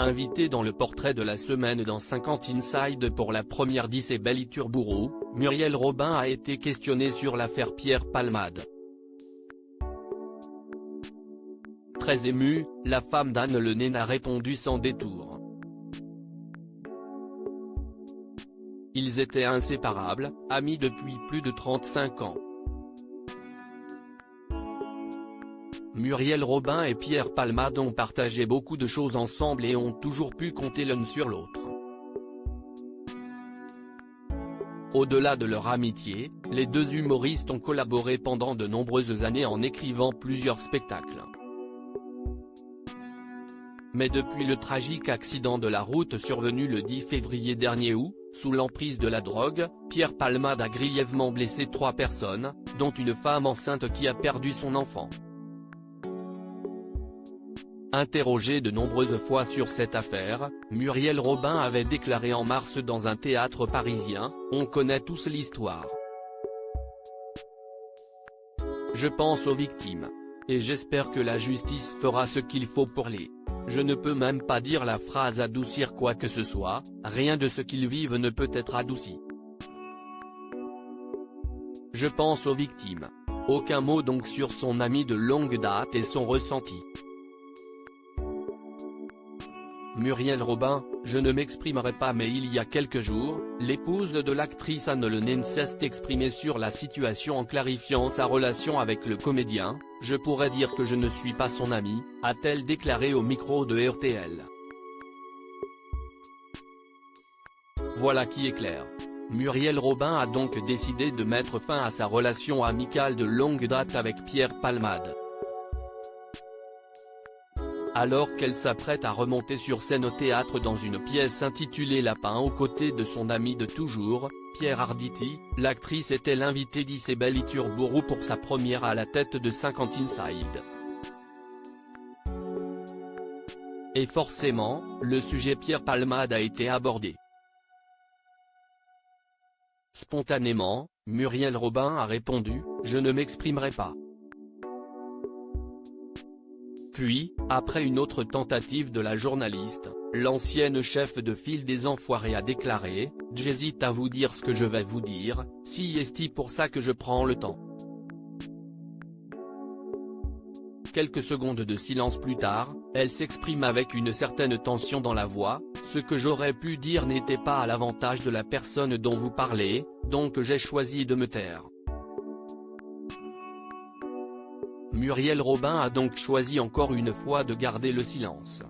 Invitée dans le portrait de la semaine dans 50 Inside pour la première d'Issey Beliturburu, Muriel Robin a été questionnée sur l'affaire Pierre Palmade. Très émue, la femme d'Anne Le Nain a répondu sans détour. Ils étaient inséparables, amis depuis plus de 35 ans. Muriel Robin et Pierre Palmade ont partagé beaucoup de choses ensemble et ont toujours pu compter l'un sur l'autre. Au-delà de leur amitié, les deux humoristes ont collaboré pendant de nombreuses années en écrivant plusieurs spectacles. Mais depuis le tragique accident de la route survenu le 10 février dernier où, sous l'emprise de la drogue, Pierre Palmade a grièvement blessé 3 personnes, dont une femme enceinte qui a perdu son enfant. Interrogée de nombreuses fois sur cette affaire, Muriel Robin avait déclaré en mars dans un théâtre parisien « On connaît tous l'histoire. Je pense aux victimes. Et j'espère que la justice fera ce qu'il faut pour les... Je ne peux même pas dire la phrase adoucir quoi que ce soit, rien de ce qu'ils vivent ne peut être adouci. Je pense aux victimes. » Aucun mot donc sur son ami de longue date et son ressenti. Muriel Robin, je ne m'exprimerai pas mais il y a quelques jours, l'épouse de l'actrice Anne Le Nain s'est exprimée sur la situation en clarifiant sa relation avec le comédien. « Je pourrais dire que je ne suis pas son amie », a-t-elle déclaré au micro de RTL. Voilà qui est clair. Muriel Robin a donc décidé de mettre fin à sa relation amicale de longue date avec Pierre Palmade. Alors qu'elle s'apprête à remonter sur scène au théâtre dans une pièce intitulée Lapin aux côtés de son ami de toujours, Pierre Arditi, l'actrice était l'invitée d'Issey Beliturburu pour sa première à la tête de 50 Inside. Et forcément, le sujet Pierre Palmade a été abordé. Spontanément, Muriel Robin a répondu « Je ne m'exprimerai pas ». Puis, après une autre tentative de la journaliste, l'ancienne chef de file des Enfoirés a déclaré « J'hésite à vous dire ce que je vais vous dire, si est pour ça que je prends le temps ». Quelques secondes de silence plus tard, elle s'exprime avec une certaine tension dans la voix « Ce que j'aurais pu dire n'était pas à l'avantage de la personne dont vous parlez, donc j'ai choisi de me taire ». Muriel Robin a donc choisi encore une fois de garder le silence.